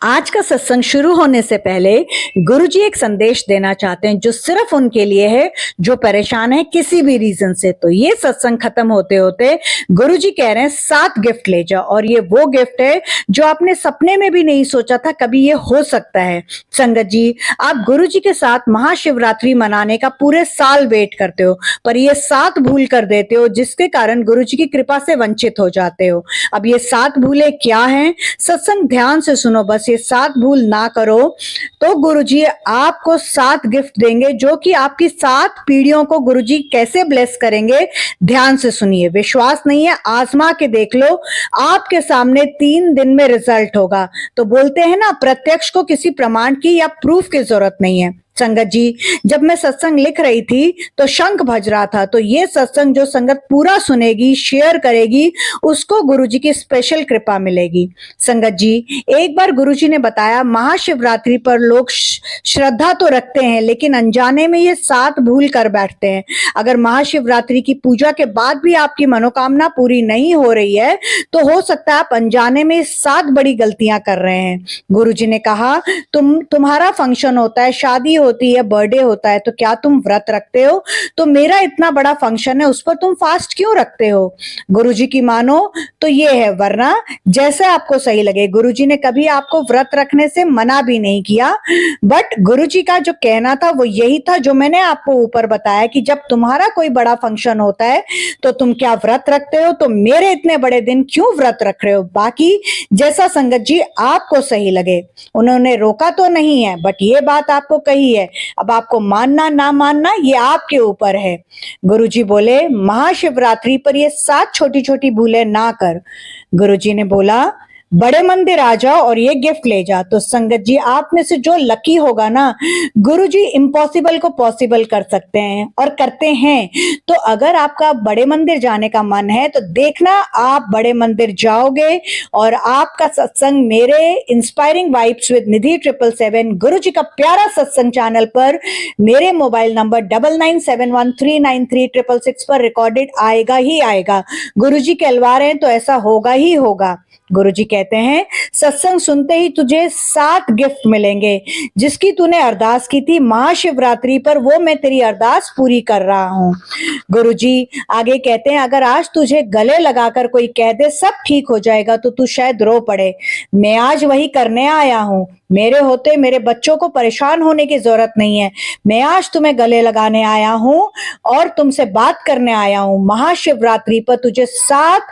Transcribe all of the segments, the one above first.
आज का सत्संग शुरू होने से पहले गुरुजी एक संदेश देना चाहते हैं जो सिर्फ उनके लिए है जो परेशान है किसी भी रीजन से। तो ये सत्संग खत्म होते होते गुरुजी कह रहे हैं 7 गिफ्ट ले जाओ, और ये वो गिफ्ट है जो आपने सपने में भी नहीं सोचा था कभी ये हो सकता है। संगत जी, आप गुरुजी के साथ महाशिवरात्रि मनाने का पूरे साल वेट करते हो, पर ये 7 भूल कर देते हो जिसके कारण गुरुजी की कृपा से वंचित हो जाते हो। अब ये 7 भूलें क्या हैं? सत्संग ध्यान से सुनो, बस ये 7 भूल ना करो तो गुरुजी आपको 7 गिफ्ट देंगे जो कि आपकी 7 पीढ़ियों को गुरुजी कैसे ब्लेस करेंगे। ध्यान से सुनिए, विश्वास नहीं है आजमा के देख लो, आपके सामने 3 दिन में रिजल्ट होगा। तो बोलते हैं ना, प्रत्यक्ष को किसी प्रमाण की या प्रूफ की जरूरत नहीं है। संगत जी, जब मैं सत्संग लिख रही थी तो शंख बज रहा था, तो ये सत्संग जो संगत पूरा सुनेगी, शेयर करेगी, उसको गुरुजी की स्पेशल कृपा मिलेगी। संगत जी, एक बार गुरुजी ने बताया महाशिवरात्रि पर लोग श्रद्धा तो रखते हैं लेकिन अनजाने में ये 7 भूल कर बैठते हैं। अगर महाशिवरात्रि की पूजा के बाद भी आपकी मनोकामना पूरी नहीं हो रही है तो हो सकता है आप अनजाने में 7 बड़ी गलतियां कर रहे हैं। गुरुजी ने कहा, तुम्हारा फंक्शन होता है, शादी होती है, बर्थडे होता है, तो क्या तुम व्रत रखते हो? तो मेरा इतना बड़ा फंक्शन है, उस पर तुम फास्ट क्यों रखते हो? गुरुजी की मानो तो ये है, वरना जैसे आपको सही लगे। गुरुजी ने कभी आपको व्रत रखने से मना भी नहीं किया, बट गुरुजी का जो कहना था वो यही था जो मैंने आपको ऊपर बताया कि जब तुम्हारा कोई बड़ा फंक्शन होता है तो तुम क्या व्रत रखते हो? तो मेरे इतने बड़े दिन क्यों व्रत रख रहे हो? बाकी जैसा संगत जी आपको सही लगे। उन्होंने रोका तो नहीं है, बट ये बात आपको कही है, अब आपको मानना ना मानना ये आपके ऊपर है। गुरुजी बोले, महाशिवरात्रि पर ये 7 छोटी छोटी भूलें ना कर। गुरुजी ने बोला, बड़े मंदिर आ जाओ और ये गिफ्ट ले जा। तो संगत जी, आप में से जो लकी होगा ना, गुरुजी इम्पॉसिबल को पॉसिबल कर सकते हैं और करते हैं। तो अगर आपका बड़े मंदिर जाने का मन है तो देखना आप बड़े मंदिर जाओगे और आपका सत्संग मेरे इंस्पायरिंग वाइब्स विद निधि 777 गुरुजी का प्यारा सत्संग चैनल पर मेरे मोबाइल नंबर 9971393666 पर रिकॉर्डेड आएगा ही आएगा। गुरुजी कहलवा रहे हैं तो ऐसा होगा ही होगा। गुरुजी कहते हैं, सत्संग सुनते ही तुझे 7 गिफ्ट मिलेंगे जिसकी तूने अरदास की थी महाशिवरात्रि पर, वो मैं तेरी अरदास पूरी कर रहा हूं। गुरुजी आगे कहते हैं, अगर आज तुझे गले लगाकर कोई कह दे सब ठीक हो जाएगा तो तू शायद रो पड़े। मैं आज वही करने आया हूं। मेरे होते मेरे बच्चों को परेशान होने की जरूरत नहीं है। मैं आज तुम्हें गले लगाने आया हूं और तुमसे बात करने आया हूं। महाशिवरात्रि पर तुझे 7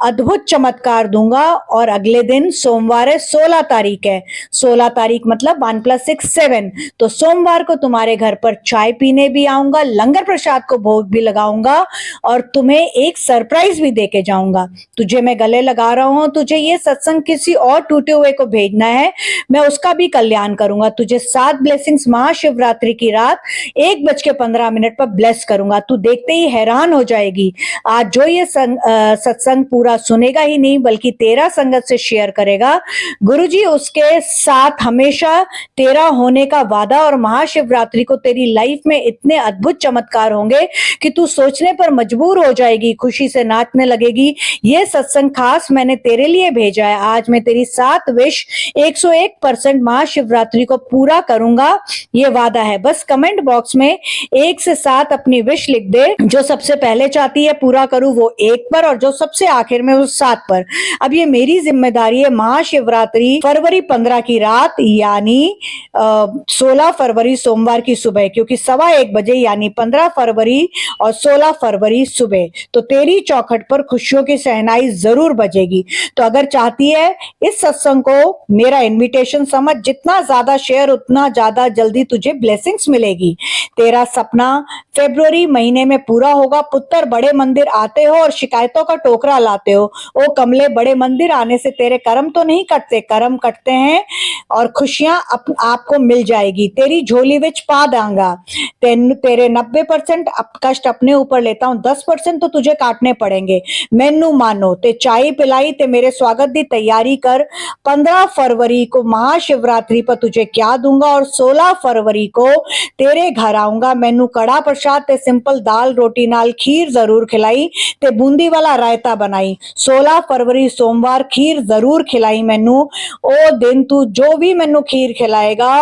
अद्भुत चमत्कार दूंगा और अगले दिन सोमवार है, 16 तारीख है। 16 तारीख मतलब 1 + 6 7। तो सोमवार को तुम्हारे घर पर चाय पीने भी आऊंगा, लंगर प्रसाद को भोग भी लगाऊंगा और तुम्हें एक सरप्राइज भी देके जाऊंगा। तुझे मैं गले लगा रहा हूं, तुझे ये सत्संग किसी और टूटे हुए को भेजना है, मैं उसका भी कल्याण करूंगा। तुझे 7 ब्लेसिंग्स महाशिवरात्रि की रात 1:15 पर ब्लेस करूंगा। तू देखते ही हैरान हो जाएगी। आज जो ये सत्संग पूरा सुनेगा ही नहीं बल्कि तेरा संगत से शेयर करेगा, गुरुजी उसके साथ हमेशा तेरा होने का वादा, और महाशिवरात्रि को तेरी लाइफ में इतने अद्भुत चमत्कार होंगे कि तू सोचने पर मजबूर हो जाएगी, खुशी से नाचने लगेगी। ये सत्संग खास मैंने तेरे लिए भेजा है। आज मैं तेरी 7 विश 101% महाशिवरात्रि को पूरा करूंगा, ये वादा है। बस कमेंट बॉक्स में 1 से 7 अपनी विश लिख दे। जो सबसे पहले चाहती है पूरा करूं वो 1 पर, और जो सबसे आखिर में वो 7 पर। अब ये मेरी जिम्मेदारी है। महाशिवरात्रि फरवरी 15 की रात यानी 16 फरवरी सोमवार की सुबह, क्योंकि 1:15 बजे यानी 15 फरवरी और 16 फरवरी सुबह, तो तेरी चौखट पर खुशियों की शहनाई जरूर बजेगी। तो अगर चाहती है इस सत्संग को, मेरा इन्विटेशन समझ, जितना ज्यादा शेयर उतना ज्यादा जल्दी तुझे ब्लेसिंग्स मिलेगी। तेरा सपना फरवरी महीने में पूरा होगा। पुत्र, बड़े मंदिर आते हो और शिकायतों का टोकरा लाते हो। ओ कमले, बड़े मंदिर आने से तेरे कर्म तो नहीं कटते, कर्म कटते हैं और खुशियां आपको मिल जाएगी। तेरी झोली विच पा दांगा। तेरे 90% कष्ट अपने ऊपर लेता हूं, 10% तो तुझे काटने पड़ेंगे। मैनू मानो ते चाय पिलाई ते मेरे स्वागत की तैयारी कर। 15 फरवरी को महाशिवरात्रि पर तुझे क्या दूंगा और 16 फरवरी को तेरे घर आऊंगा। मैनू कड़ा प्रसाद ते सिंपल दाल रोटी नाल खीर जरूर खिलाई ते बूंदी वाला रायता बनाई। 16 फरवरी सोमवार खीर ਜ਼ਰੂਰ ਖਿਲਾਈ ਮੈਨੂੰ। ਉਹ ਦਿਨ ਤੂੰ ਜੋ ਵੀ ਮੈਨੂੰ ਖੀਰ ਖਿਲਾਏਗਾ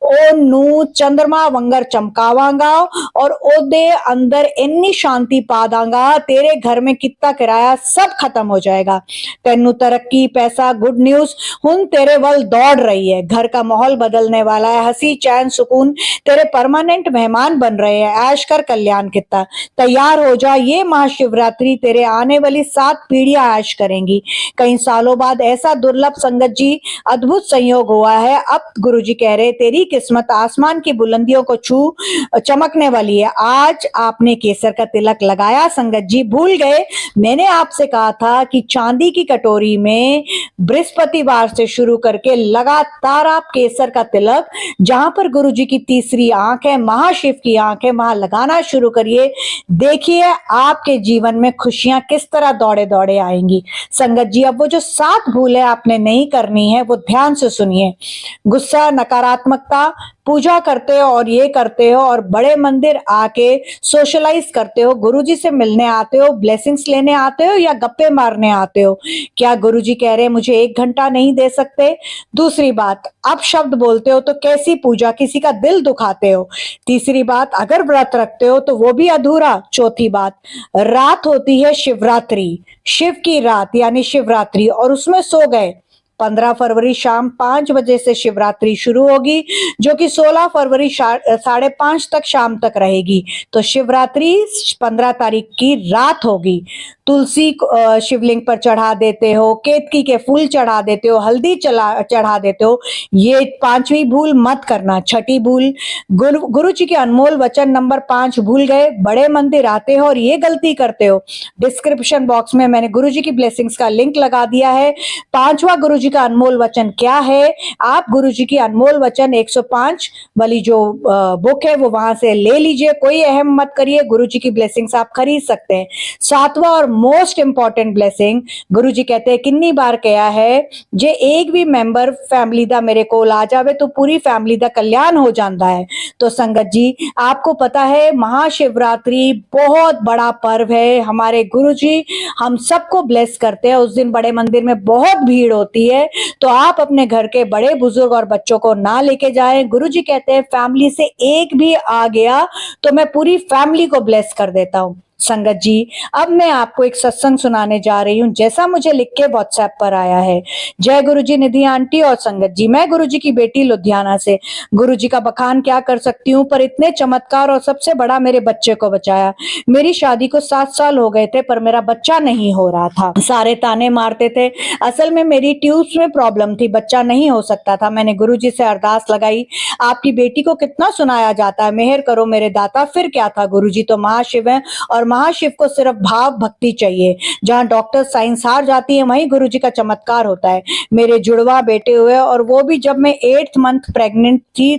ਉਹਨੂੰ ਚੰਦਰਮਾ ਵਾਂਗਰ ਚਮਕਾਵਾਂਗਾ ਔਰ ਉਹਦੇ ਅੰਦਰ ਇੰਨੀ ਸ਼ਾਂਤੀ ਪਾ ਦਾਂਗਾ, तेरे घर में कितना किराया सब खत्म हो जाएगा। तेनू तरक्की, पैसा, गुड न्यूज हुन तेरे वल दौड़ रही है। घर का माहौल बदलने वाला है। हंसी, चैन, सुकून तेरे परमानेंट मेहमान बन रहे हैं। ऐश कर, कल्याण कितना। तैयार हो जा, ये महाशिवरात्रि तेरे आने वाली 7 पीढ़ियां ऐश करेंगी। कई सालों बाद ऐसा दुर्लभ संगत जी अद्भुत संयोग हुआ है। अब गुरुजी कह रहे तेरी किस्मत आसमान की बुलंदियों को छू चमकने वाली है। आज आपने केसर का तिलक लगाया संगत जी, भूल गए मैंने आपसे कहा था कि चांदी की कटोरी में बृहस्पतिवार से शुरू करके लगातार आप केसर का तिलक, जहां पर गुरुजी की तीसरी आंख है, महाशिव की आंख है, वहां लगाना शुरू करिए। देखिए आपके जीवन में खुशियां किस तरह दौड़े दौड़े आएंगी। संगत जी अब वो जो 7 भूलें आपने नहीं करनी है वो ध्यान से सुनिए। गुस्सा, नकारात्मकता, पूजा करते हो और ये करते हो और बड़े मंदिर आके सोशलाइज करते हो, गुरुजी से मिलने आते हो, ब्लेसिंग्स लेने आते हो या गप्पे मारने आते हो। क्या गुरुजी कह रहे हैं मुझे 1 घंटा नहीं दे सकते? दूसरी बात, अब शब्द बोलते हो तो कैसी पूजा, किसी का दिल दुखाते हो। तीसरी बात, अगर व्रत रखते हो तो वो भी अधूरा। चौथी बात, रात होती है शिवरात्रि, शिव की रात यानी शिवरात्रि, और उसमें सो गए। 15 फरवरी शाम 5 बजे से शिवरात्रि शुरू होगी जो कि 16 फरवरी 5:30 तक शाम तक रहेगी। तो शिवरात्रि 15 तारीख की रात होगी। तुलसी शिवलिंग पर चढ़ा देते हो, केतकी के फूल चढ़ा देते हो, हल्दी चढ़ा देते हो, ये 5वीं भूल मत करना। छठी भूल, गुरु जी के अनमोल वचन नंबर 5 भूल गए, बड़े मंदिर आते हो और ये गलती करते हो। डिस्क्रिप्शन बॉक्स में मैंने गुरु जी की ब्लेसिंग्स का लिंक लगा दिया है। 5वां गुरु जी का अनमोल वचन क्या है? आप गुरु जी की अनमोल वचन 105 वाली जो बुक है वो वहां से ले लीजिए, कोई अहम मत करिए, गुरु जी की ब्लेसिंग्स आप खरीद सकते हैं। 7वां और मोस्ट इंपॉर्टेंट ब्लेसिंग, गुरु जी कहते हैं कितनी बार कहा है जे एक भी मेंबर फैमिली दा मेरे कोल आ जावे तो पूरी फैमिली दा कल्याण हो जाता है। तो संगत जी आपको पता है महाशिवरात्रि बहुत बड़ा पर्व है। हमारे गुरु जी हम सबको ब्लेस करते हैं। उस दिन बड़े मंदिर में बहुत भीड़ होती है, तो आप अपने घर के बड़े बुजुर्ग और बच्चों को ना लेके जाएं। गुरुजी कहते हैं फैमिली से एक भी आ गया तो मैं पूरी फैमिली को ब्लेस कर देता हूं। संगत जी अब मैं आपको एक सत्संग सुनाने जा रही हूं जैसा मुझे लिख के व्हाट्सएप पर आया है। जय गुरु जी निधि आंटी और संगत जी, मैं गुरु जी की बेटी लुधियाना से। गुरु जी का बखान क्या कर सकती हूँ, पर इतने चमत्कार और सबसे बड़ा मेरे बच्चे को बचाया। मेरी शादी को 7 साल हो गए थे पर मेरा बच्चा नहीं हो रहा था। सारे ताने मारते थे, असल में मेरी ट्यूब्स में प्रॉब्लम थी, बच्चा नहीं हो सकता था। मैंने गुरु जी से अरदास लगाई, आपकी बेटी को कितना सुनाया जाता है, मेहर करो मेरे दाता। फिर क्या था, गुरु जी तो महाशिव है और महाशिव को सिर्फ भाव भक्ति चाहिए। जहां डॉक्टर साइंस हार जाती है वहीं गुरुजी का चमत्कार होता है। मेरे जुड़वा बेटे हुए और वो भी जब मैं 8th मंथ प्रेग्नेंट थी,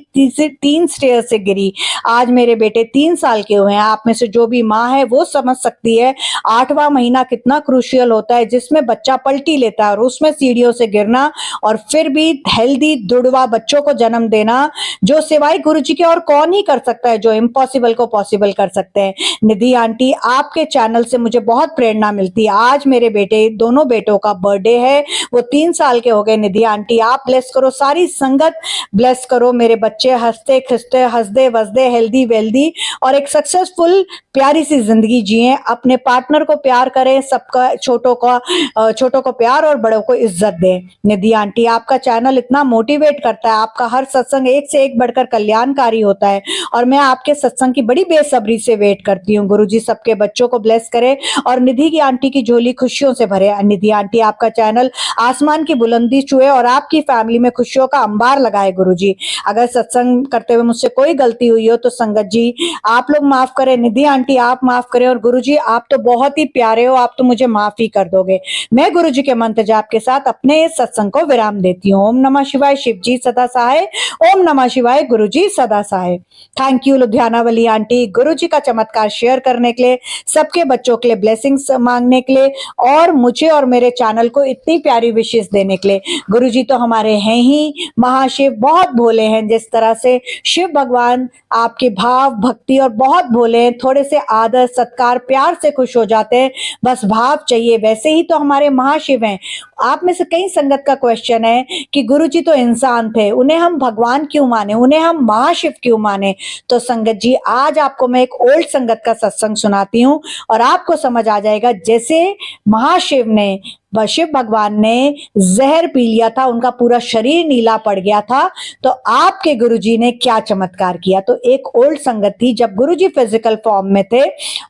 3 स्टेयर से गिरी। आज मेरे बेटे 3 साल के हुए हैं। आप में से जो भी माँ है वो समझ सकती है 8वां महीना कितना क्रूशियल होता है, जिसमें बच्चा पलटी लेता है और उसमें सीढ़ियों से गिरना और फिर भी हेल्दी जुड़वा बच्चों को जन्म देना, जो सिवाय गुरुजी के और कौन ही कर सकता है, जो इम्पॉसिबल को पॉसिबल कर सकते हैं। निधि आंटी आपके चैनल से मुझे बहुत प्रेरणा मिलती है। आज मेरे बेटे, दोनों बेटों का बर्थडे है, वो 3 साल के हो गए। निधि आंटी आप ब्लेस करो, सारी संगत ब्लेस करो, मेरे बच्चे हंसते खिसते हंसदे वसदे हेल्दी वेल्दी और एक सक्सेसफुल प्यारी सी जिंदगी जिए। अपने पार्टनर को प्यार करें, सबका छोटों को प्यार और बड़ों को इज्जत दें। निधि आंटी आपका चैनल इतना मोटिवेट करता है, आपका हर सत्संग एक से एक बढ़कर कल्याणकारी होता है और मैं आपके सत्संग की बड़ी बेसब्री से वेट करती हूँ। गुरुजी सबके बच्चों को ब्लेस करे और निधि की आंटी की झोली खुशियों से भरे। निधि आंटी आपका चैनल आसमान की बुलंदी छुए और आपकी फैमिली में खुशियों का अंबार लगाए। गुरुजी अगर सत्संग करते हुए मुझसे कोई गलती हुई हो तो संगत जी आप लोग माफ करें, निधि आंटी आप माफ करें और गुरुजी आप तो बहुत ही प्यारे हो, आप तो मुझे माफ ही कर दोगे। मैं गुरुजी के मंत्र जाप के साथ अपने इस सत्संग को विराम देती हूँ। ओम नमः शिवाय, शिव जी सदा सहाय। ओम नमः शिवाय, गुरुजी सदा सहाय। थैंक यू लुधियाना वाली आंटी, गुरुजी का चमत्कार शेयर करने के लिए। सबके बच्चों के लिए ब्लेसिंग्स मांगने के लिए और मुझे और मेरे चैनल को इतनी प्यारी विशेष देने के लिए। गुरुजी तो हमारे हैं ही महाशिव, बहुत भोले हैं। जिस तरह से शिव भगवान आपके भाव भक्ति और बहुत भोले हैं, थोड़े से आदर सत्कार प्यार से खुश हो जाते हैं, बस भाव चाहिए, वैसे ही तो हमारे महाशिव हैं। आप में से कई संगत का क्वेश्चन है कि गुरुजी तो इंसान थे, उन्हें हम भगवान क्यों माने, उन्हें हम महाशिव क्यों माने। तो संगत जी, आज आपको मैं एक ओल्ड संगत का सत्संग सुनाती हूँ और आपको समझ आ जाएगा। जैसे महाशिव ने, शिव भगवान ने जहर पी लिया था, उनका पूरा शरीर नीला पड़ गया था, तो आपके गुरुजी ने क्या चमत्कार किया। तो एक ओल्ड संगत थी, जब गुरुजी फिजिकल फॉर्म में थे,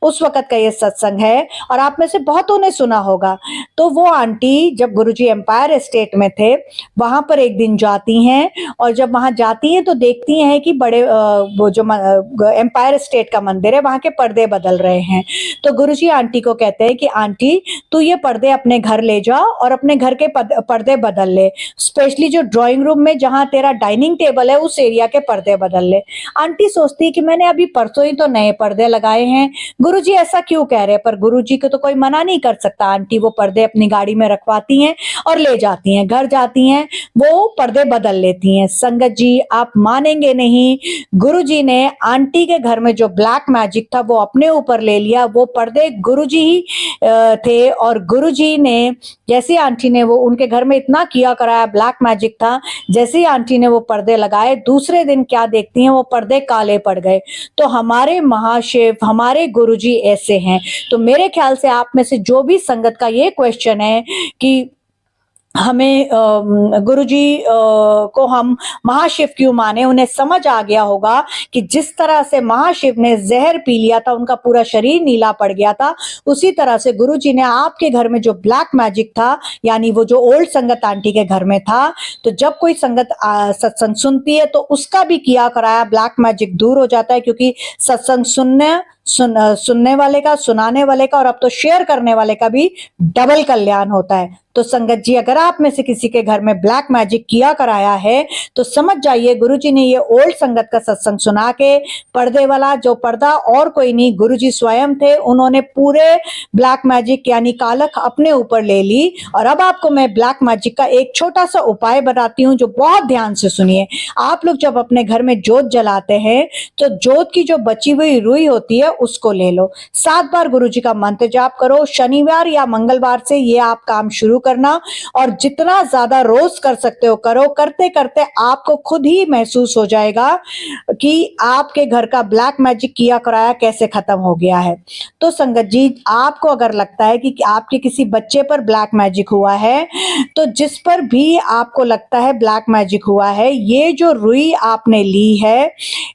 उस वक्त का ये सत्संग है और आप में से बहुतों ने सुना होगा। तो वो आंटी जब गुरुजी एम्पायर एस्टेट में थे, वहां पर एक दिन जाती हैं और जब वहां जाती हैं तो देखती हैं कि बड़े वो जो एम्पायर एस्टेट का मंदिर है, वहां के पर्दे बदल रहे हैं। तो गुरुजी आंटी को कहते हैं कि आंटी, तू ये पर्दे अपने घर ले जा और अपने घर के पर्दे बदल ले, स्पेशली जो ड्राइंग रूम में जहां तेरा डाइनिंग टेबल है उस एरिया के पर्दे बदल ले। आंटी सोचती है कि मैंने अभी परसों ही तो नए पर्दे लगाए हैं, गुरुजी ऐसा क्यों कह रहे हैं, पर गुरुजी को तो कोई मना नहीं कर सकता। आंटी वो पर्दे अपनी गाड़ी में रखवाती हैं और ले जाती हैं, घर जाती हैं, वो पर्दे बदल लेती हैं। संगत जी, आप मानेंगे नहीं, गुरुजी ने आंटी के घर में जो ब्लैक मैजिक था वो अपने ऊपर ले लिया। वो पर्दे गुरुजी ही थे और गुरुजी ने, जैसे आंटी ने वो उनके घर में इतना किया कराया, ब्लैक मैजिक था, जैसे ही आंटी ने वो पर्दे लगाए, दूसरे दिन क्या देखती हैं, वो पर्दे काले पड़ गए। तो हमारे महाशिव, हमारे गुरुजी ऐसे हैं। तो मेरे ख्याल से आप में से जो भी संगत का ये क्वेश्चन है कि हमें गुरुजी को हम महाशिव क्यों माने, उन्हें समझ आ गया होगा कि जिस तरह से महाशिव ने जहर पी लिया था, उनका पूरा शरीर नीला पड़ गया था, उसी तरह से गुरुजी ने आपके घर में जो ब्लैक मैजिक था, यानी वो जो ओल्ड संगत आंटी के घर में था, तो जब कोई संगत सत्संग सुनती है तो उसका भी किया कराया ब्लैक मैजिक दूर हो जाता है, क्योंकि सत्संग सुनने वाले का, सुनाने वाले का और अब तो शेयर करने वाले का भी डबल कल्याण होता है। तो संगत जी, अगर आप में से किसी के घर में ब्लैक मैजिक किया कराया है तो समझ जाइए गुरुजी ने ये ओल्ड संगत का सत्संग सुना के, पर्दे वाला जो पर्दा और कोई नहीं, गुरुजी स्वयं थे, उन्होंने पूरे ब्लैक मैजिक यानी कालख अपने ऊपर ले ली। और अब आपको मैं ब्लैक मैजिक का एक छोटा सा उपाय बताती हूँ, जो बहुत ध्यान से सुनिए। आप लोग जब अपने घर में जोत जलाते हैं तो जोत की जो बची हुई रुई होती है उसको ले लो, 7 बार गुरुजी का मंत्र जाप करो। शनिवार या मंगलवार से ये आप काम शुरू करना और जितना ज्यादा रोज कर सकते हो करो। करते करते आपको खुद ही महसूस हो जाएगा कि आपके घर का ब्लैक मैजिक किया कराया कैसे खत्म हो गया है। तो संगत जी, आपको अगर लगता है कि आपके किसी बच्चे पर ब्लैक मैजिक हुआ है, तो जिस पर भी आपको लगता है ब्लैक मैजिक हुआ है, ये जो रुई आपने ली है,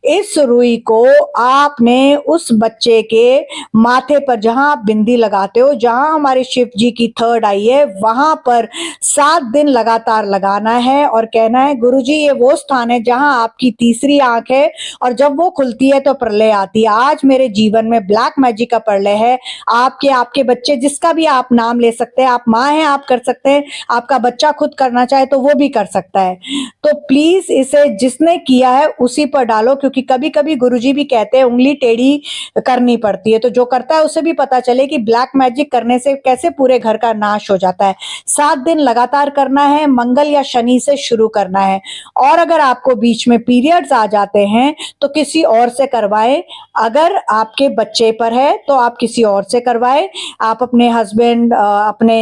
इस रुई को आपने उस बच्चे के माथे पर, जहां आप बिंदी लगाते हो, जहां हमारे शिव जी की 3rd आई है, वहां पर 7 दिन लगातार लगाना है और कहना है, गुरुजी ये वो स्थान है जहां आपकी तीसरी आंख है और जब वो खुलती है तो प्रलय आती है। आज मेरे जीवन में ब्लैक मैजिक का प्रलय है। आपके बच्चे, जिसका भी आप नाम ले सकते हैं, आप माँ हैं आप कर सकते हैं, आपका बच्चा खुद करना चाहे तो वो भी कर सकता है। तो प्लीज इसे जिसने किया है उसी पर डालो, क्योंकि कभी कभी गुरुजी भी कहते हैं उंगली टेढ़ी करनी पड़ती है, तो जो करता है उसे भी पता चले कि ब्लैक मैजिक करने से कैसे पूरे घर का नाश हो जाता है। 7 दिन लगातार करना है, मंगल या शनि से शुरू करना है। और अगर आपको बीच में पीरियड्स आ जाते हैं तो किसी और से करवाएं। अगर आपके बच्चे पर है तो आप किसी और से करवाएं, आप अपने हस्बैंड, अपने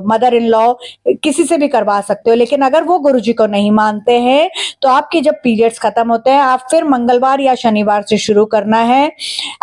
मदर इन लॉ, किसी से भी करवा सकते हो। लेकिन अगर वो गुरुजी को नहीं मानते हैं तो आपके जब पीरियड्स खत्म होते हैं, आप फिर मंगलवार या शनिवार से शुरू करना है।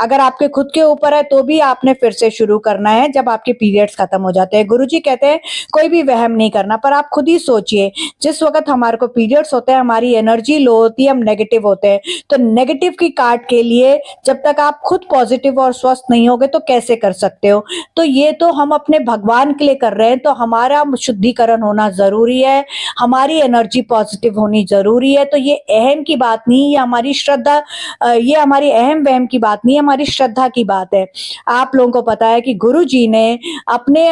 अगर आपके खुद के ऊपर है तो भी आपने फिर से शुरू करना है जब आपके पीरियड्स खत्म हो जाते हैं। गुरुजी कहते हैं कोई भी वहम नहीं करना, पर आप खुद ही सोचिए, जिस वक्त हमारे को पीरियड्स होते हैं, हमारी एनर्जी लो होती है, हम नेगेटिव होते हैं, तो नेगेटिव की काट के लिए जब तक आप खुद पॉजिटिव और स्वस्थ नहीं होगे तो कैसे कर सकते हो। तो ये तो हम अपने भगवान के लिए कर रहे हैं, तो हमारा शुद्धिकरण होना जरूरी है, हमारी एनर्जी पॉजिटिव होनी जरूरी है। तो ये अहम की बात नहीं, ये हमारी श्रद्धा, ये हमारी अहम वहम वहम की बात नहीं है, हमारी श्रद्धा की बात है। आप लोगों को पता है कि गुरुजी ने अपने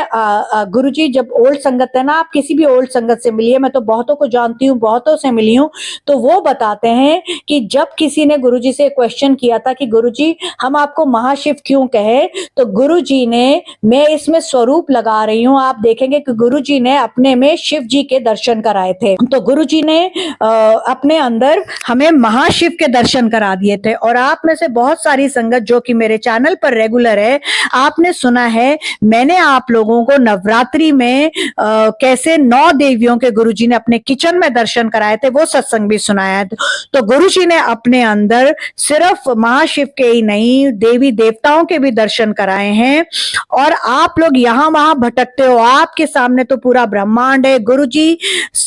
गुरुजी जब ओल्ड संगत है ना, आप किसी भी ओल्ड संगत से मिलिए, मैं तो बहुतों को जानती हूँ, बहुतों से मिली हूँ, तो वो बताते हैं कि जब किसी ने गुरुजी से क्वेश्चन किया था कि गुरुजी हम आपको महाशिव क्यों कहे, तो गुरुजी ने, मैं इसमें स्वरूप लगा रही हूँ, आप देखेंगे कि गुरुजी ने अपने में शिव जी के दर्शन कराए थे। तो गुरुजी ने अपने अंदर हमें महाशिव के दर्शन करा दिए थे। और आप में से बहुत सारी संगत जो कि मेरे चैनल पर रेगुलर है, आपने सुना है मैंने आप लोगों को नवरात्रि में कैसे 9 देवियों के गुरुजी ने अपने किचन में दर्शन कराए थे, वो सत्संग भी सुनाया है। तो गुरुजी ने अपने अंदर सिर्फ महाशिव के ही नहीं, देवी देवताओं के भी दर्शन कराए हैं। और आप लोग यहाँ वहां भटकते हो, आपके सामने तो पूरा ब्रह्मांड है, गुरुजी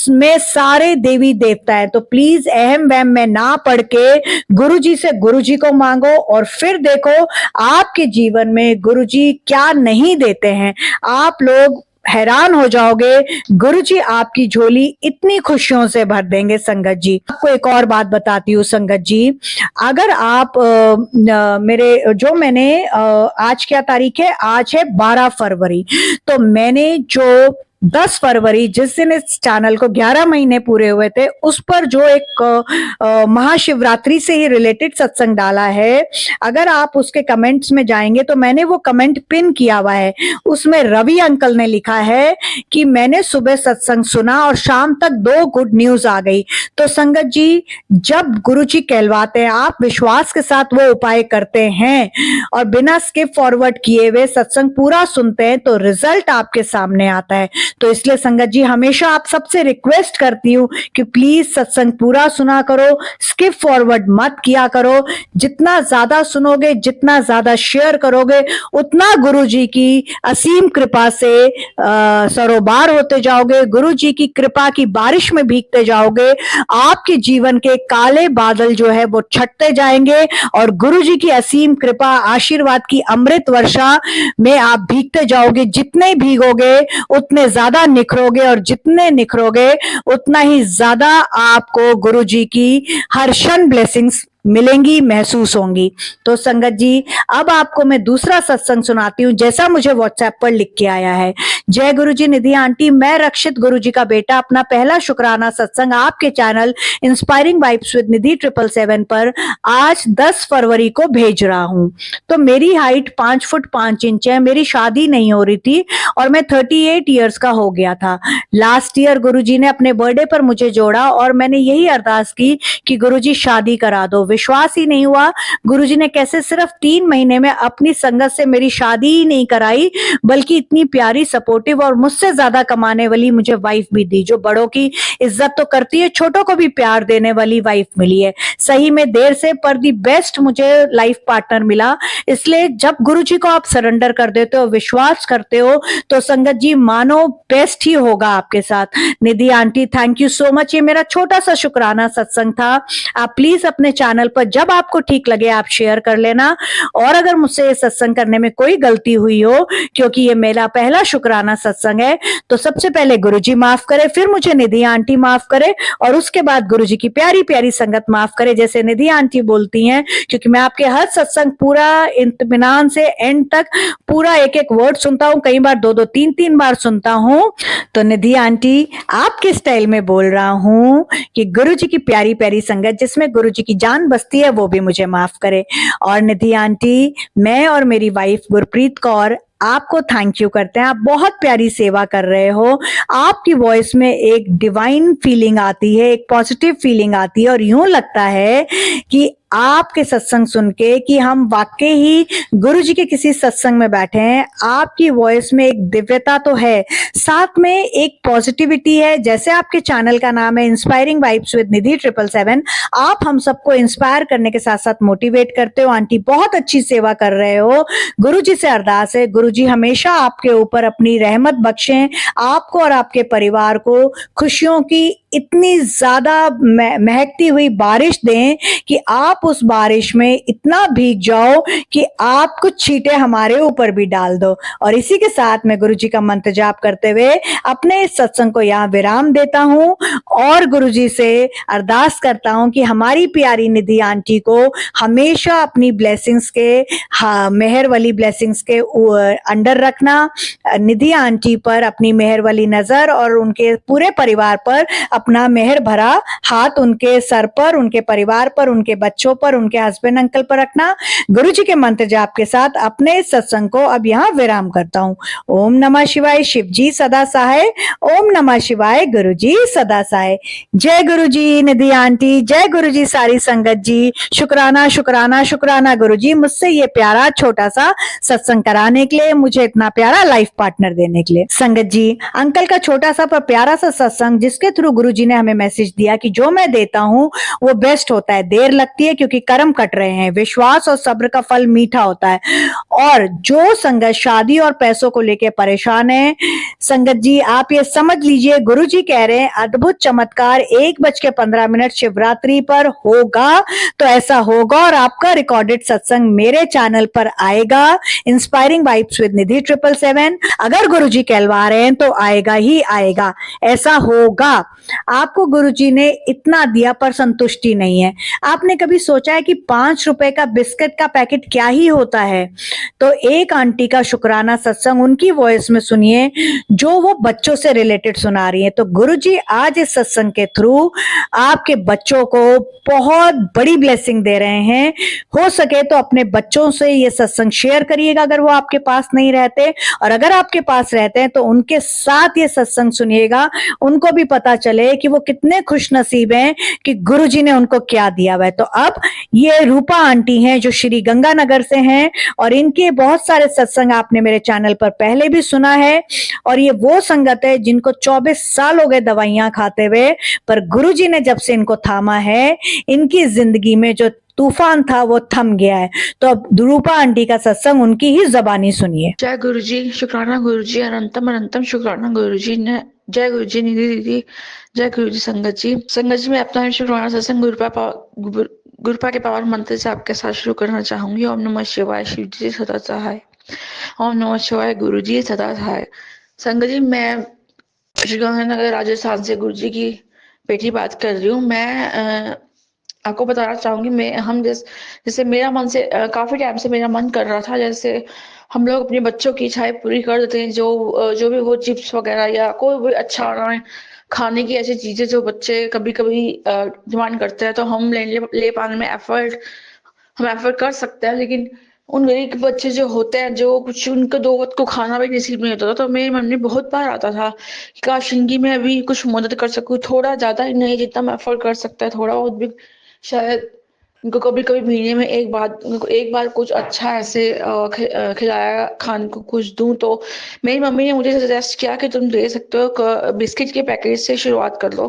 में सारे देवी देवता है। तो प्लीज अहम वहम में ना पढ़ के गुरुजी से गुरुजी को मांगो और फिर देखो आपके जीवन में गुरुजी क्या नहीं देते हैं। आप लोग हैरान हो जाओगे, गुरुजी आपकी झोली इतनी खुशियों से भर देंगे। संगत जी, आपको एक और बात बताती हूँ संगत जी, अगर आप मेरे जो मैंने आज क्या तारीख है, आज है 12 फरवरी, तो मैंने जो 10 फरवरी जिस दिन इस चैनल को 11 महीने पूरे हुए थे, उस पर जो एक महाशिवरात्रि से ही रिलेटेड सत्संग डाला है, अगर आप उसके कमेंट्स में जाएंगे तो मैंने वो कमेंट पिन किया हुआ है। उसमें रवि अंकल ने लिखा है कि मैंने सुबह सत्संग सुना और शाम तक 2 गुड न्यूज आ गई। तो संगत जी, जब गुरुजी कहलवाते हैं, आप विश्वास के साथ वो उपाय करते हैं और बिना स्किप फॉरवर्ड किए हुए सत्संग पूरा सुनते हैं, तो रिजल्ट आपके सामने आता है। तो इसलिए संगत जी, हमेशा आप सबसे रिक्वेस्ट करती हूँ कि प्लीज सत्संग पूरा सुना करो, स्किप फॉरवर्ड मत किया करो। जितना ज्यादा सुनोगे, जितना ज्यादा शेयर करोगे, उतना गुरुजी की असीम कृपा से सरोबार होते जाओगे, गुरुजी की कृपा की बारिश में भीगते जाओगे। आपके जीवन के काले बादल जो है वो छटते जाएंगे और गुरुजी की असीम कृपा, आशीर्वाद की अमृत वर्षा में आप भीगते जाओगे। जितने भीगोगे उतने ज्यादा निखरोगे और जितने निखरोगे उतना ही ज्यादा आपको गुरुजी की हर क्षण ब्लेसिंग्स मिलेंगी, महसूस होंगी। तो संगत जी, अब आपको मैं दूसरा सत्संग सुनाती हूँ जैसा मुझे व्हाट्सएप पर लिख के आया है। जय गुरुजी निधि आंटी, मैं रक्षित गुरुजी का बेटा अपना पहला शुक्राना सत्संग आपके चैनल इंस्पायरिंग वाइब्स विद निधि 777 पर आज 10 फरवरी को भेज रहा हूँ। तो मेरी हाइट 5 फुट 5 इंच है, मेरी शादी नहीं हो रही थी और मैं 38 ईयर्स का हो गया था। लास्ट ईयर गुरुजी ने अपने बर्थडे पर मुझे जोड़ा और मैंने यही अरदास की कि गुरुजी शादी करा दो। विश्वास ही नहीं हुआ, गुरुजी ने कैसे सिर्फ 3 महीने में अपनी संगत से मेरी शादी ही नहीं कराई, बल्कि इतनी प्यारी, सपोर्टिव और मुझसे ज्यादा कमाने वाली मुझे वाइफ भी दी, जो बड़ों की इज्जत तो करती है, छोटों को भी प्यार देने वाली वाइफ मिली है। सही में देर से पर दी बेस्ट मुझे लाइफ पार्टनर मिला। इसलिए जब गुरुजी को आप सरेंडर कर देते हो, विश्वास करते हो, तो संगत जी मानो बेस्ट ही होगा आपके साथ। Nidhi aunty, thank you so much. ये मेरा छोटा सा शुक्राना सत्संग था। आप प्लीज अपने चैनल पर जब आपको ठीक लगे आप शेयर कर लेना। और अगर मुझसे ये सत्संग करने में कोई गलती हुई हो, क्योंकि ये मेरा पहला शुक्राना सत्संग है, तो सबसे पहले गुरुजी माफ करे, फिर मुझे निधि आंटी माफ करे और उसके बाद गुरुजी की प्यारी प्यारी संगत माफ करे, जैसे निधि आंटी बोलती हैं। क्योंकि मैं आपके हर सत्संग पूरा इत्मीनान से एंड तक पूरा एक एक वर्ड सुनता हूँ, कई बार 2-2 3-3 बार सुनता हूँ। तो निधि आंटी, आपके स्टाइल में बोल रहा हूँ कि गुरुजी की प्यारी प्यारी संगत जिसमें गुरुजी की जान बसती है वो भी मुझे माफ करे। और निधि आंटी, मैं और मेरी वाइफ गुरप्रीत कौर आपको थैंक यू करते हैं। आप बहुत प्यारी सेवा कर रहे हो। आपकी वॉइस में एक डिवाइन फीलिंग आती है, एक पॉजिटिव फीलिंग आती है और यूं लगता है कि आपके सत्संग सुन के कि हम वाकई ही गुरुजी के किसी सत्संग में बैठे हैं। आपकी वॉइस में एक दिव्यता तो है, साथ में एक पॉजिटिविटी है। जैसे आपके चैनल का नाम है इंस्पायरिंग वाइब्स विद निधि 777, आप हम सबको इंस्पायर करने के साथ साथ मोटिवेट करते हो। आंटी, बहुत अच्छी सेवा कर रहे हो। गुरुजी से अरदास है, गुरुजी हमेशा आपके ऊपर अपनी रहमत बख्शें, आपको और आपके परिवार को खुशियों की इतनी ज्यादा महकती हुई बारिश दें कि आप आप उस बारिश में इतना भीग जाओ कि आप कुछ छींटे हमारे ऊपर भी डाल दो। और इसी के साथ मैं गुरुजी का मंत्र जाप करते हुए अपने इस सत्संग को यहाँ विराम देता हूँ और गुरुजी से अरदास करता हूँ कि हमारी प्यारी निधि आंटी को हमेशा अपनी ब्लेसिंग्स के, मेहर वाली ब्लेसिंग्स के अंडर रखना। निधि आंटी पर अपनी मेहर वाली नजर और उनके पूरे परिवार पर अपना मेहर भरा हाथ उनके सर पर, उनके परिवार पर, उनके बच्चों पर, उनके हस्बैंड अंकल पर रखना। गुरुजी के मंत्र जाप के साथ अपने इस सत्संग को अब यहाँ विराम करता हूँ। ओम नमः शिवाय, शिव जी सदा सहाय। ओम नमः शिवाय, गुरुजी सदा सहाय। जय गुरुजी निधि आंटी, जय गुरुजी सारी संगत जी। शुक्राना शुक्राना शुक्राना गुरुजी, मुझसे ये प्यारा छोटा सा सत्संग कराने के लिए, मुझे इतना प्यारा लाइफ पार्टनर देने के लिए। संगत जी, अंकल का छोटा सा पर प्यारा सा सत्संग जिसके थ्रू गुरुजी ने हमें मैसेज दिया कि जो मैं देता हूँ वो बेस्ट होता है। देर लगती है क्योंकि कर्म कट रहे हैं, विश्वास और सब्र का फल मीठा होता है। और जो संगत शादी और पैसों को लेकर परेशान है, संगत जी आप ये समझ लीजिए, गुरुजी कह रहे हैं अद्भुत चमत्कार 1:15 शिवरात्रि पर होगा। तो ऐसा होगा और आपका रिकॉर्डेड सत्संग मेरे चैनल पर आएगा, इंस्पायरिंग वाइब्स विद निधि 777। अगर गुरुजी कहलवा रहे हैं तो आएगा ही आएगा, ऐसा होगा। आपको गुरुजी ने इतना दिया पर संतुष्टि नहीं है। आपने कभी सोचा है कि 5 रुपए का बिस्किट का पैकेट क्या ही होता है? तो एक आंटी का शुक्राना सत्संग उनकी वॉइस में सुनिए जो वो बच्चों से रिलेटेड सुना रही है। तो गुरुजी आज इस सत्संग के थ्रू आपके बच्चों को बहुत बड़ी ब्लेसिंग दे रहे हैं। हो सके तो अपने बच्चों से ये सत्संग शेयर करिएगा अगर वो आपके पास नहीं रहते, और अगर आपके पास रहते हैं तो उनके साथ ये सत्संग सुनिएगा, उनको भी पता चले कि वो कितने खुश नसीब हैं कि गुरुजी ने उनको क्या दिया हुआ है। तो अब ये रूपा आंटी हैं जो श्री गंगानगर से हैं, और इनके बहुत सारे सत्संग आपने मेरे चैनल पर पहले भी सुना है। और ये वो संगत है जिनको 24 साल हो गए दवाइयां खाते हुए, पर गुरुजी ने जब से इनको थामा है, इनकी जिंदगी में जो तूफान था वो थम गया है। तो अब रूपा आंटी का सत्संग उनकी ही जबानी सुनिए। जय गुरुजी, शुक्राना गुरुजी, अनंतम अनंतम शुक्राना गुरुजी ने। जय गुरुजी निधि दीदी, जय गुरुजी संगत जी। संगत जी मैं अपना शुक्राना सत्संग गुरुपा के पावन मंत्र से आपके साथ शुरू करना चाहूंगी। ओम नमः शिवाय, शिव जी सदा सहाय। ओम नमः शिवाय, गुरुजी सदा सहाय। संगत जी मैं श्रीगंगानगर राजस्थान से गुरुजी की बेटी बात कर रही हूँ। मैं आपको बताना चाहूंगी, जैसे मेरा मन से काफी टाइम से मेरा मन कर रहा था, जैसे हम लोग अपने बच्चों की इच्छाएं पूरी कर देते हैं, जो भी वो चिप्स वगैरह या कोई भी अच्छा खाने की ऐसी चीजें जो बच्चे कभी कभी डिमांड करते हैं, तो हम ले पाने में हम एफर्ट कर सकते हैं। लेकिन उन गरीब बच्चे जो होते हैं, जो कुछ उनको 2 वक्त को खाना भी नसीब नहीं होता था, तो मेरे मन में बहुत बार आता था कि काश इनकी मैं अभी कुछ मदद कर सकूं, थोड़ा ज्यादा ही नहीं, जितना मैं एफर्ट कर सकता है थोड़ा बहुत भी, शायद उनको कभी कभी महीने में एक बार कुछ अच्छा ऐसे खिलाया, खाने को कुछ दूं। तो मेरी मम्मी ने मुझे सजेस्ट किया कि तुम दे सकते हो, बिस्किट के पैकेट से शुरुआत कर लो।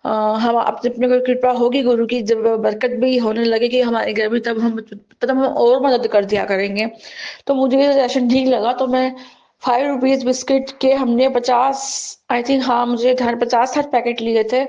हम अपने को कृपा होगी गुरु की, जब बरकत भी होने लगेगी हमारे घर में, तब हम और मदद कर दिया करेंगे। तो मुझे ये सजेशन ठीक लगा, तो मैं 5 रुपीज बिस्किट के हमने 50, आई थिंक, हाँ मुझे 50-60 पैकेट लिए थे।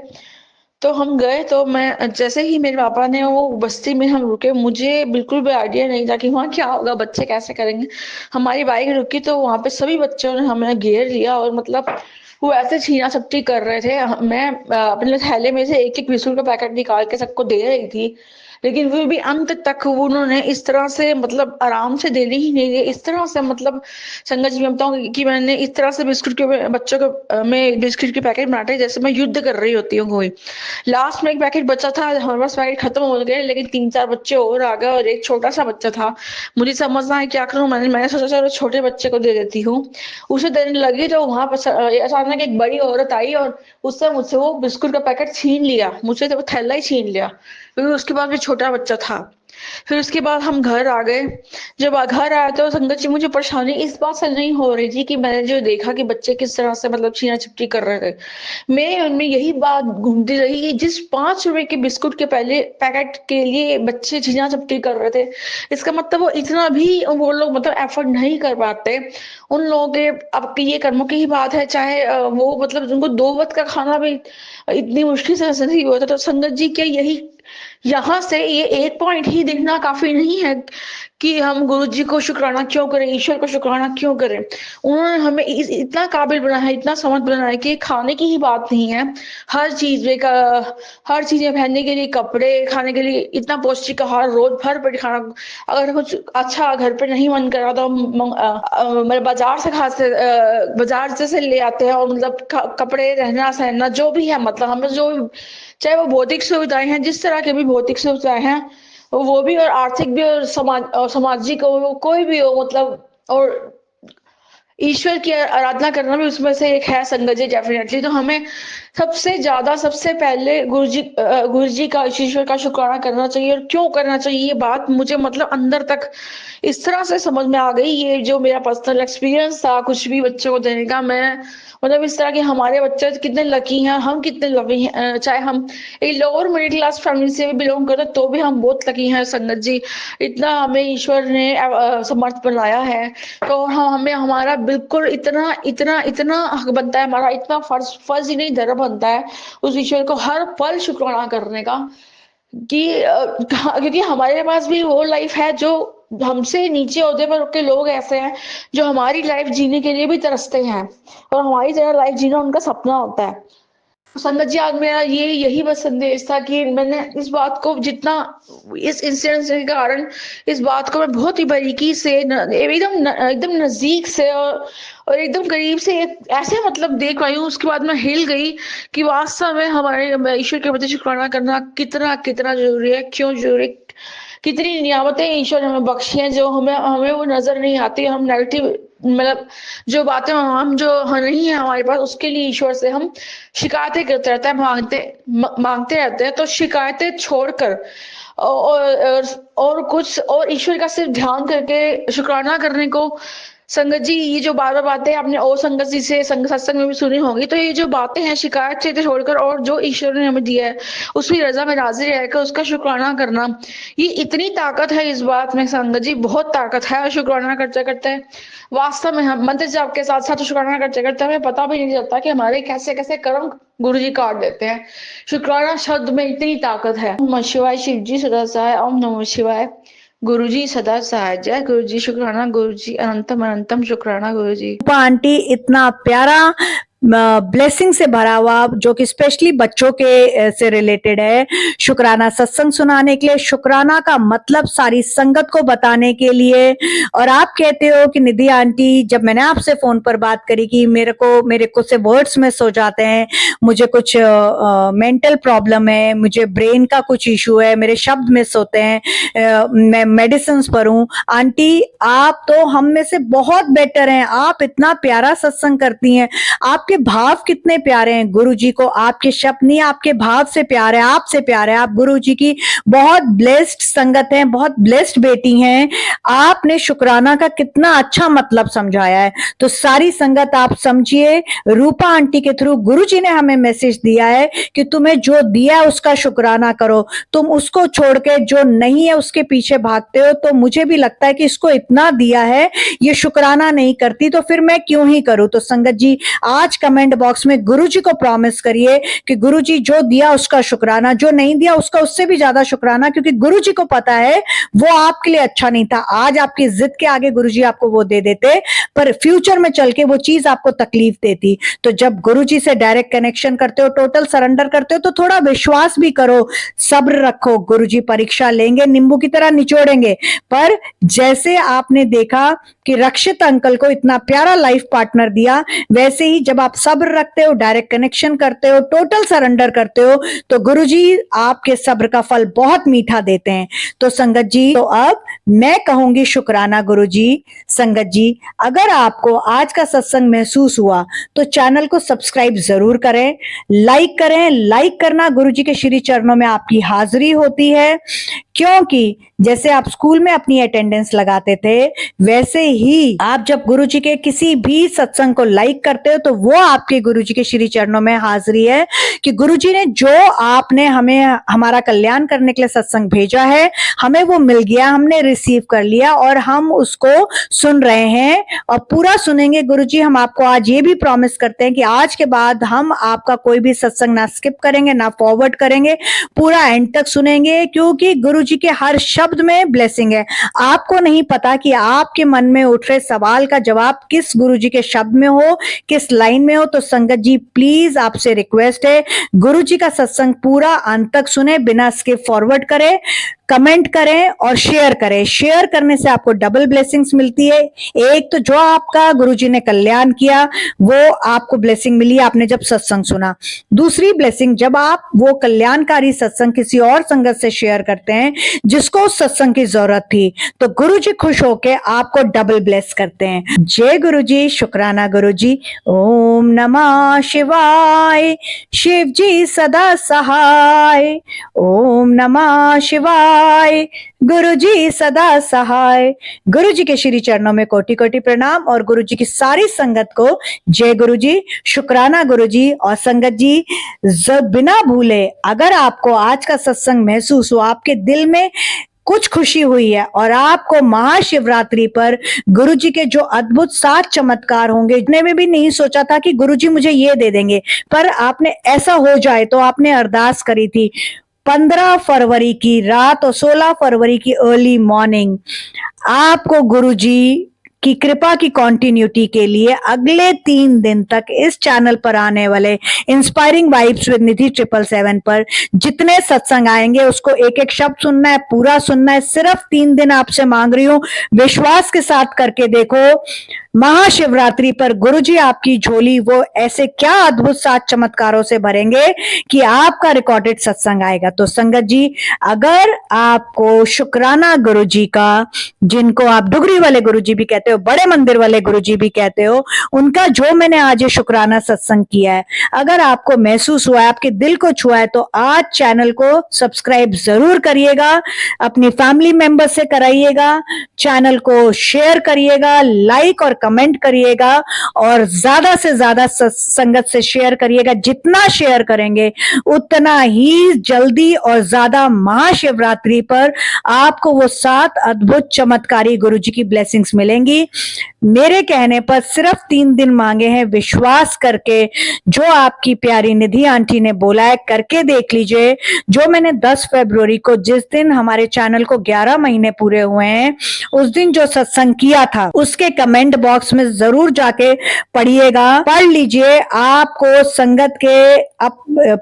तो हम गए, तो मैं जैसे ही मेरे पापा ने वो बस्ती में हम रुके, मुझे बिल्कुल भी आइडिया नहीं था कि वहाँ क्या होगा, बच्चे कैसे करेंगे। हमारी बाइक रुकी तो वहाँ पे सभी बच्चों ने हमें घेर लिया, और मतलब वो ऐसे छीना झपटी कर रहे थे। मैं अपने थैले में से एक एक बिस्कुट का पैकेट निकाल के सबको दे रही थी, लेकिन फिर भी अंत तक उन्होंने इस तरह से मतलब आराम से देने ही नहीं दिए। इस तरह से मतलब संगत जी मैं बताऊँ कि मैंने इस तरह से बिस्कुट के बच्चों को मैं बिस्कुट के पैकेट बनाते जैसे मैं युद्ध कर रही होती हूँ कोई। लास्ट में एक पैकेट बचा था, हमारे पास पैकेट खत्म हो गए, लेकिन 3-4 बच्चे और आ गए और एक छोटा सा बच्चा था। मुझे समझना है क्या करूं, मैंने सोचा चलो छोटे बच्चे को दे देती हूँ। उसे देने लगी तो वहां पर अचानक एक बड़ी औरत आई और उससे मुझसे वो बिस्कुट का पैकेट छीन लिया, मुझसे तो वो थैला ही छीन लिया, क्योंकि उसके बाद भी छोटा बच्चा था। फिर उसके बाद हम घर आ गए। जब घर आए तो संगत जी मुझे परेशानी इस बात से नहीं हो रही थी कि मैंने जो देखा कि बच्चे किस तरह से मतलब छीना छिपटी कर रहे थे, मेरे मन में यही बात घूमती रही कि जिस 5 रुपए के बिस्कुट के पहले पैकेट के लिए बच्चे छीना छिपटी कर रहे थे, इसका मतलब वो इतना भी वो लोग मतलब एफर्ट नहीं कर पाते। उन लोगों के आपके ये कर्मों की ही बात है, चाहे वो मतलब उनको 2 वक्त का खाना भी इतनी मुश्किल से नसीब होता। तो संगत जी क्या यही यहाँ से ये एक पॉइंट ही देखना काफी नहीं है कि हम गुरुजी को शुक्राना क्यों करें, ईश्वर को शुक्राना क्यों करें। उन्होंने हमें इतना काबिल बनाया है, इतना समझ बनाया है कि खाने की ही बात नहीं है, हर चीज में हर चीजें पहनने के लिए, कपड़े, खाने के लिए इतना पौष्टिक आहार रोज भर पेट खाना। अगर कुछ अच्छा घर पे नहीं मन कर रहा तो मतलब बाजार से ले आते हैं, और मतलब कपड़े, रहना सहना जो भी है, मतलब हमें जो, चाहे वो भौतिक सुविधाएं हैं, जिस तरह के भी भौतिक सुविधाएं हैं वो भी, और आर्थिक भी, और सामाजिक हो, कोई भी हो, मतलब, और ईश्वर की आराधना करना भी उसमें से एक है संगत जी, डेफिनेटली। तो हमें सबसे पहले गुरुजी का, ईश्वर का शुक्राना करना चाहिए। और क्यों करना चाहिए, ये बात मुझे मतलब अंदर तक इस तरह से समझ में आ गई। ये जो मेरा पर्सनल एक्सपीरियंस था कुछ भी बच्चों को देने का, मैं मतलब इस तरह के हमारे बच्चे कितने लकी हैं, हम कितने लकी हैं। चाहे हम एक लोअर मिडिल क्लास फैमिली से भी बिलोंग करते तो भी हम बहुत लकी हैं संगत जी। इतना हमें ईश्वर ने समर्थ बनाया है, तो हमें हमारा बिल्कुल इतना इतना इतना हक बनता है, हमारा इतना फर्ज ही नहीं, धर्म बनता है उस ईश्वर को हर पल शुक्राना करने का, कि क्योंकि हमारे पास भी वो लाइफ है जो हमसे नीचे ओहदे पर के लोग ऐसे हैं जो हमारी लाइफ जीने के लिए भी तरसते हैं, और हमारी तरह लाइफ जीना उनका सपना होता है। संगत जी, आज मेरा यही बस संदेश था कि मैंने इस बात को जितना, इस इंसिडेंट के कारण इस बात को मैं बहुत ही बारीकी से, एकदम नजदीक से, और एकदम करीब से ऐसे मतलब देख पाई हूँ। उसके बाद मैं हिल गई कि वास्तव में हमारे ईश्वर के प्रति शुक्राना करना कितना कितना जरूरी है, क्यों जरूरी, कितनी नियामतें ईश्वर ने हमें बख्शी हैं जो हमें वो नजर नहीं आती। हम नेगेटिव, मतलब जो बातें हम जो नहीं है हमारे पास, उसके लिए ईश्वर से हम शिकायतें करते रहते हैं, मांगते रहते हैं। तो शिकायतें छोड़कर और कुछ और ईश्वर का सिर्फ ध्यान करके शुक्राना करने को, संगत जी, ये जो बार बार बातें आपने और संगत जी से सत्संग में भी सुनी होंगी, तो ये जो बातें हैं शिकायत से छोड़कर और जो ईश्वर ने हमें दिया है उसकी रजा में राजी रहकर उसका शुक्राना करना, ये इतनी ताकत है इस बात में संगत जी, बहुत ताकत है। शुक्राना करते करते वास्तव में हम मंत्र जाप के साथ साथ शुक्राना करते करते हमें पता भी नहीं चलता कि हमारे कैसे कैसे कर्म गुरु जी काट देते हैं। शुक्राना शब्द में इतनी ताकत है। ओम नमः शिवाय, शिव जी सदा सहाय। ओम नमः शिवाय, गुरु जी सदा सहाय। जय गुरु जी, शुक्राना गुरु जी, अनंतम अनंतम शुक्राना गुरु जी। रूपा आंटी इतना प्यारा ब्लेसिंग से भरा हुआ, जो कि स्पेशली बच्चों के से रिलेटेड है, शुक्राना सत्संग सुनाने के लिए, शुक्राना का मतलब सारी संगत को बताने के लिए। और आप कहते हो कि निधि आंटी, जब मैंने आपसे फोन पर बात करी कि मेरे को से वर्ड्स मिस हो जाते हैं, मुझे कुछ मेंटल प्रॉब्लम है, मुझे ब्रेन का कुछ इशू है, मेरे शब्द मिस होते हैं, मैं मेडिसिन पर हूँ। आंटी आप तो हम में से बहुत बेटर हैं, आप इतना प्यारा सत्संग करती हैं, आपके भाव कितने प्यारे हैं। गुरुजी को आपके शब्द नहीं, आपके भाव से प्यार है, आपसे प्यार है। आप गुरुजी की बहुत ब्लेस्ड संगत हैं, बहुत ब्लेस्ड बेटी हैं। आपने शुक्राना का कितना अच्छा मतलब समझाया है, तो सारी संगत आप समझिए। रूपा आंटी के थ्रू गुरुजी ने हमें मैसेज दिया है कि तुम्हें जो दिया है उसका शुक्राना करो, तुम उसको छोड़ के जो नहीं है उसके पीछे भागते हो। तो मुझे भी लगता है कि इसको इतना दिया है, ये शुक्राना नहीं करती, तो फिर मैं क्यों ही करूं। तो संगत जी, आज कमेंट बॉक्स में गुरुजी को प्रॉमिस करिए कि गुरुजी जो दिया उसका शुक्राना, जो नहीं दिया उसका उससे भी ज्यादा शुक्राना, क्योंकि गुरुजी को पता है वो आपके लिए अच्छा नहीं था। आज आपकी जिद के आगे गुरुजी आपको वो दे देते, पर फ्यूचर में चल के वो चीज आपको तकलीफ देती। तो जब गुरुजी से डायरेक्ट कनेक्शन करते हो, टोटल सरेंडर करते हो, तो थोड़ा विश्वास भी करो, सब्र रखो। गुरुजी परीक्षा लेंगे, नींबू की तरह निचोड़ेंगे। पर जैसे आपने देखा कि रक्षित अंकल को इतना प्यारा लाइफ पार्टनर दिया, वैसे ही जब आप सब्र रखते हो, डायरेक्ट कनेक्शन करते हो, टोटल सरेंडर करते हो, तो गुरुजी आपके सब्र का फल बहुत मीठा देते हैं। तो संगत जी, तो अब मैं कहूंगी शुक्राना गुरुजी। संगत जी, अगर आपको आज का सत्संग महसूस हुआ तो चैनल को सब्सक्राइब जरूर करें, लाइक करें। लाइक करना गुरुजी के श्री चरणों में आपकी हाजिरी होती है, क्योंकि जैसे आप स्कूल में अपनी अटेंडेंस लगाते थे, वैसे ही आप जब गुरुजी के किसी भी सत्संग को लाइक करते हो तो वो आपके गुरुजी के श्री चरणों में हाजिरी है कि गुरुजी ने जो आपने हमें हमारा कल्याण करने के लिए सत्संग भेजा है, हमें वो मिल गया, हमने रिसीव कर लिया और हम उसको सुन रहे हैं और पूरा सुनेंगे। गुरुजी, हम आपको आज ये भी प्रॉमिस करते हैं कि आज के बाद हम आपका कोई भी सत्संग ना स्किप करेंगे, ना फॉरवर्ड करेंगे, पूरा एंड तक सुनेंगे, क्योंकि गुरुजी के हर शब्द में ब्लेसिंग है। आपको नहीं पता कि आपके मन में उठ रहे सवाल का जवाब किस गुरुजी के शब्द में हो, किस लाइन में हो। तो संगत जी, प्लीज आपसे रिक्वेस्ट है, गुरुजी का सत्संग पूरा अंत तक सुने, बिना स्किप फॉरवर्ड करे, कमेंट करें और शेयर करें। शेयर करने से आपको डबल ब्लेसिंग्स मिलती है। एक तो जो आपका गुरुजी ने कल्याण किया वो आपको ब्लेसिंग मिली आपने जब सत्संग सुना। दूसरी ब्लेसिंग, जब आप वो कल्याणकारी सत्संग किसी और संगत से शेयर करते हैं जिसको उस सत्संग की जरूरत थी, तो गुरुजी खुश होके आपको डबल ब्लेस करते हैं। जय गुरुजी, शुक्राना गुरुजी। ओम नमः शिवाय, शिव जी सदा सहाय। ओम नमः शिवाय, गुरुजी सदा सहाय। गुरुजी के श्री चरणों में कोटि कोटि प्रणाम और गुरुजी की सारी संगत को जय गुरुजी, शुक्राना गुरुजी। और संगत जी, बिना भूले, अगर आपको आज का सत्संग महसूस हो, आपके दिल में कुछ खुशी हुई है और आपको महाशिवरात्रि पर गुरुजी के जो अद्भुत 7 चमत्कार होंगे, इतने में भी नहीं सोचा था कि गुरुजी मुझे ये दे देंगे, पर आपने ऐसा हो जाए तो आपने अरदास करी थी 15 फरवरी की रात और 16 फरवरी की अर्ली मॉर्निंग, आपको गुरुजी की कृपा की कंटिन्यूटी के लिए अगले 3 दिन तक इस चैनल पर आने वाले इंस्पायरिंग वाइब्स विद निधि 777 पर जितने सत्संग आएंगे उसको एक एक शब्द सुनना है, पूरा सुनना है। सिर्फ 3 दिन आपसे मांग रही हूं, विश्वास के साथ करके देखो। महाशिवरात्रि पर गुरुजी आपकी झोली वो ऐसे क्या अद्भुत 7 चमत्कारों से भरेंगे कि आपका रिकॉर्डेड सत्संग आएगा। तो संगत जी, अगर आपको शुक्राना गुरुजी का, जिनको आप डुगरी वाले गुरुजी भी कहते हो, बड़े मंदिर वाले गुरुजी भी कहते हो, उनका जो मैंने आज ये शुक्राना सत्संग किया है, अगर आपको महसूस हुआ है, आपके दिल को छुआ है, तो आज चैनल को सब्सक्राइब जरूर करिएगा, अपनी फैमिली मेंबर से कराइएगा, चैनल को शेयर करिएगा, लाइक और कमेंट करिएगा और ज्यादा से ज्यादा संगत से शेयर करिएगा। जितना शेयर करेंगे उतना ही जल्दी और ज्यादा महाशिवरात्रि पर आपको वो 7 अद्भुत चमत्कारी गुरुजी की ब्लेसिंग्स मिलेंगी। मेरे कहने पर सिर्फ 3 दिन मांगे हैं, विश्वास करके जो आपकी प्यारी निधि आंटी ने बोला है करके देख लीजिए। जो मैंने 10 फरवरी को, जिस दिन हमारे चैनल को 11 महीने पूरे हुए हैं, उस दिन जो सत्संग किया था, उसके कमेंट बॉक्स में जरूर जाके पढ़िएगा, पढ़ लीजिए। आपको संगत के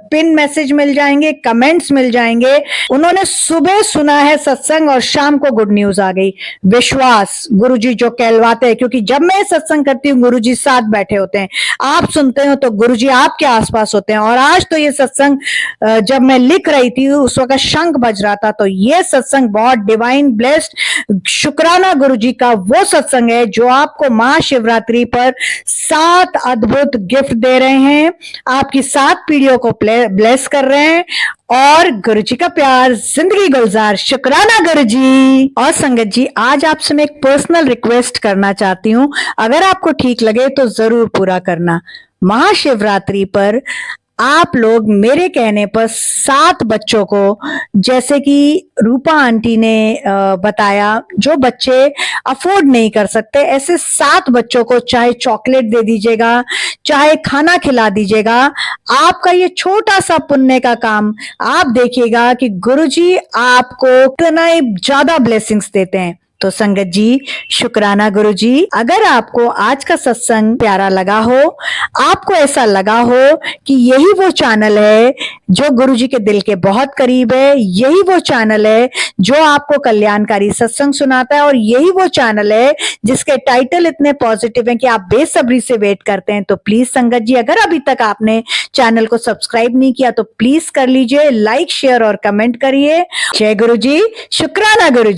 पिन मैसेज मिल जाएंगे, कमेंट्स मिल जाएंगे। उन्होंने सुबह सुना है सत्संग और शाम को गुड न्यूज आ गई। विश्वास, गुरुजी जो कहलवाते हैं, क्योंकि जब मैं सत्संग करती हूँ गुरुजी साथ बैठे होते हैं, आप सुनते हो तो गुरुजी आपके आसपास होते हैं। और आज तो ये सत्संग जब मैं लिख रही थी उस वक्त शंख बज रहा था, तो ये सत्संग बहुत डिवाइन ब्लेस्ड शुक्राना गुरुजी का वो सत्संग है जो आपको महाशिवरात्रि पर 7 अद्भुत गिफ्ट दे रहे हैं, आपकी 7 पीढ़ियों को ब्लेस कर रहे हैं और गुरुजी का प्यार जिंदगी गुलजार। शुक्राना गुरुजी। और संगत जी, आज आपसे मैं एक पर्सनल रिक्वेस्ट करना चाहती हूँ, अगर आपको ठीक लगे तो जरूर पूरा करना। महाशिवरात्रि पर आप लोग मेरे कहने पर 7 बच्चों को, जैसे कि रूपा आंटी ने बताया, जो बच्चे अफोर्ड नहीं कर सकते, ऐसे 7 बच्चों को चाहे चॉकलेट दे दीजिएगा, चाहे खाना खिला दीजिएगा। आपका ये छोटा सा पुण्य का काम, आप देखिएगा कि गुरुजी आपको कितना ज्यादा ब्लेसिंग्स देते हैं। तो संगत जी, शुक्राना गुरुजी। अगर आपको आज का सत्संग प्यारा लगा हो, आपको ऐसा लगा हो कि यही वो चैनल है जो गुरुजी के दिल के बहुत करीब है, यही वो चैनल है जो आपको कल्याणकारी सत्संग सुनाता है, और यही वो चैनल है जिसके टाइटल इतने पॉजिटिव हैं कि आप बेसब्री से वेट करते हैं, तो प्लीज संगत जी, अगर अभी तक आपने चैनल को सब्सक्राइब नहीं किया तो प्लीज कर लीजिए, लाइक शेयर और कमेंट करिए। जय गुरुजी, शुक्राना गुरुजी।